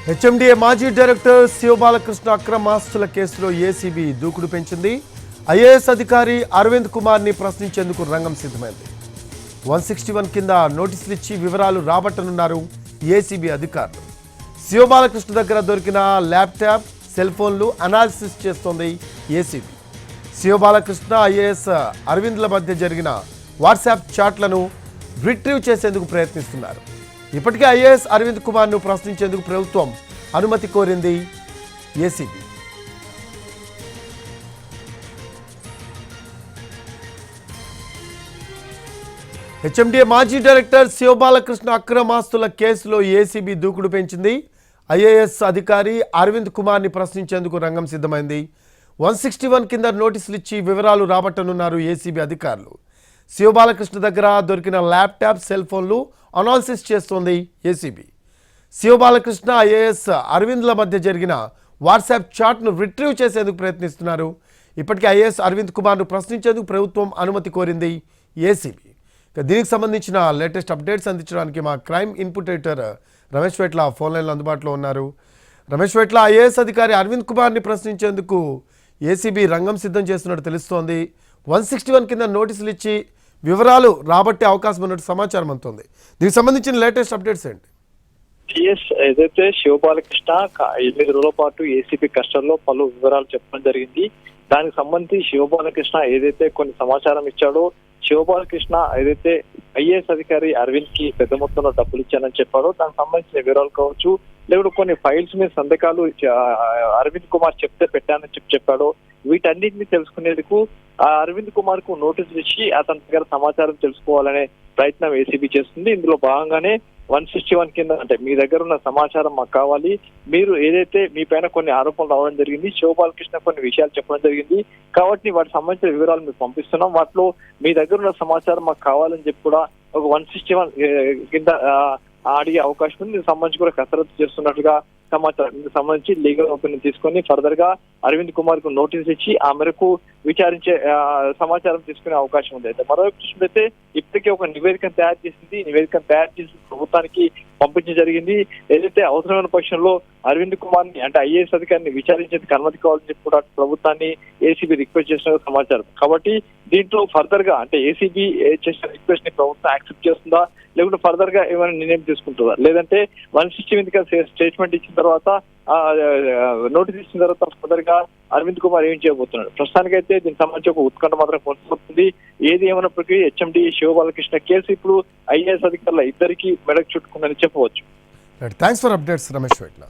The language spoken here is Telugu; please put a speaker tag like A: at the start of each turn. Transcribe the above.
A: హెచ్ఎండిఏ మాజీ డైరెక్టర్ శివబాలకృష్ణ అక్రమ ఆస్తుల కేసులో ఏసీబీ దూకుడు పెంచింది. ఐఏఎస్ అధికారి అరవింద్ కుమార్ని ప్రశ్నించేందుకు రంగం సిద్ధమైంది. 161 కింద నోటీసులు ఇచ్చి వివరాలు రాబట్టనున్నారు ఏసీబీ అధికారులు. శివబాలకృష్ణ దగ్గర దొరికిన ల్యాప్టాప్, సెల్ ఫోన్లు అనాలిసిస్ చేస్తోంది ఏసీబీ. శివబాలకృష్ణ, ఐఏఎస్ అరవింద్ల మధ్య జరిగిన వాట్సాప్ చాట్లను రిట్రీవ్ చేసేందుకు ప్రయత్నిస్తున్నారు. ఇప్పటికే ఐఏఎస్ అరవింద్ కుమార్ను ప్రశ్నించేందుకు ప్రభుత్వం అనుమతి కోరింది ఏసీబీ. హెచ్ఎండిఏ మాజీ డైరెక్టర్ శివబాలకృష్ణ అక్రమాస్తుల కేసులో ఏసీబీ దూకుడు పెంచింది. ఐఏఎస్ అధికారి అరవింద్ కుమార్ని ప్రశ్నించేందుకు రంగం సిద్ధమైంది. 161 కింద నోటీసులు ఇచ్చి వివరాలు రాబట్టనున్నారు ఏసీబీ అధికారులు. శివబాలకృష్ణ దగ్గర దొరికిన ల్యాప్టాప్, సెల్ ఫోన్లు అనాలిసిస్ చేస్తోంది ఏసీబీ. శివబాలకృష్ణ, ఐఏఎస్ అరవింద్ల మధ్య జరిగిన వాట్సాప్ చాట్ను రిట్రీవ్ చేసేందుకు ప్రయత్నిస్తున్నారు. ఇప్పటికే ఐఏఎస్ అరవింద్ కుమార్ను ప్రశ్నించేందుకు ప్రభుత్వం అనుమతి కోరింది ఏసీబీ. దీనికి సంబంధించిన లేటెస్ట్ అప్డేట్స్ అందించడానికి మా crime input editor Ramesh వేట్ల phone లైన్లో అందుబాటులో ఉన్నారు. రమేష్ వేట్ల, ఐఏఎస్ అధికారి అరవింద్ కుమార్ని ప్రశ్నించేందుకు ఏసీబీ రంగం సిద్ధం చేస్తున్నట్టు తెలుస్తోంది. 161 కింద నోటీసులు ఇచ్చి వివరాలు రాబట్టే అవకాశం ఉన్నట్టు సమాచారం అందుతోంది. దీనికి సంబంధించిన లేటెస్ట్ అప్డేట్స్ ఏంటి?
B: ఏదైతే శివబాలకృష్ణ 8 రోజుల పాటు ఏసీబీ కస్టడీలో పలు వివరాలు చెప్పడం జరిగింది. దానికి సంబంధించి శివబాలకృష్ణ ఏదైతే కొన్ని సమాచారం ఇచ్చాడో, శివబాలకృష్ణ ఏదైతే ఐఏఎస్ అధికారి అరవింద్ కి పెద్ద మొత్తంలో డబ్బులు ఇచ్చానని చెప్పాడో దానికి సంబంధించిన వివరాలు కావచ్చు, లేకపోతే కొన్ని ఫైల్స్ మీద సంతకాలు అరవింద్ కుమార్ చెప్తే పెట్టానని చెప్పాడో, వీటన్నిటిని తెలుసుకునేందుకు అరవింద్ కుమార్ కు నోటీసులు ఇచ్చి అతని దగ్గర సమాచారం తెలుసుకోవాలనే ప్రయత్నం ఏసీబీ చేస్తుంది. ఇందులో భాగంగానే 161 కింద, అంటే మీ దగ్గర ఉన్న సమాచారం మాకు కావాలి, మీరు ఏదైతే మీ పైన కొన్ని ఆరోపణలు రావడం జరిగింది, శివబాలకృష్ణ కొన్ని విషయాలు చెప్పడం జరిగింది కాబట్టి వాటికి సంబంధించిన వివరాలు మీకు పంపిస్తున్నాం, వాటిలో మీ దగ్గర ఉన్న సమాచారం మాకు కావాలని చెప్పి కూడా ఒక 161 కింద అడిగే అవకాశం ఉంది. దీనికి సంబంధించి కూడా కసరత్తు చేస్తున్నట్లుగా సమాచారం. దీనికి సంబంధించి లీగల్ ఒపీనియన్ తీసుకొని ఫర్దర్ గా అరవింద్ కుమార్ కు నోటీస్ ఇచ్చి ఆ మేరకు విచారించే సమాచారం తీసుకునే అవకాశం ఉంది. అయితే మరోవైపు చూసినట్లయితే ఇప్పటికే ఒక నివేదికను తయారు చేసింది. నివేదికను తయారు చేసి ప్రభుత్వానికి పంపించడం జరిగింది. ఏదైతే అవసరమైన పక్షంలో అరవింద్ కుమార్ ని, అంటే ఐఏఎస్ అధికారిని విచారించేందుకు అనుమతి కావాలని చెప్పి కూడా ప్రభుత్వాన్ని ఏసీబీ రిక్వెస్ట్ చేసిన సమాచారం. కాబట్టి దీంట్లో ఫర్దర్ గా, అంటే ఏసీబీ చేసిన రిక్వెస్ట్ ని ప్రభుత్వం యాక్సెప్ట్ చేస్తుందా, లేకుంటే ఫర్దర్ గా ఏమైనా నిర్ణయం తీసుకుంటుందా, లేదంటే 160 స్టేట్మెంట్ ఇచ్చిన తర్వాత నోటీస్ ఇచ్చిన తర్వాత ఫర్దర్ గా అరవింద్ కుమార్ ఏం చేయబోతున్నాడు? ప్రస్తుతానికైతే దీనికి సంబంధించి ఒక ఉత్కంఠ మాత్రం కొనసాగుతుంది. ఏది ఏమైనప్పటికీ హెచ్ఎండి శివబాలకృష్ణ కేసు ఇప్పుడు ఐఏఎస్ అధికారుల ఇద్దరికి మెడకు చుట్టుకుందని చెప్పవచ్చు.
A: Thanks for updates Ramesh వేట్ల.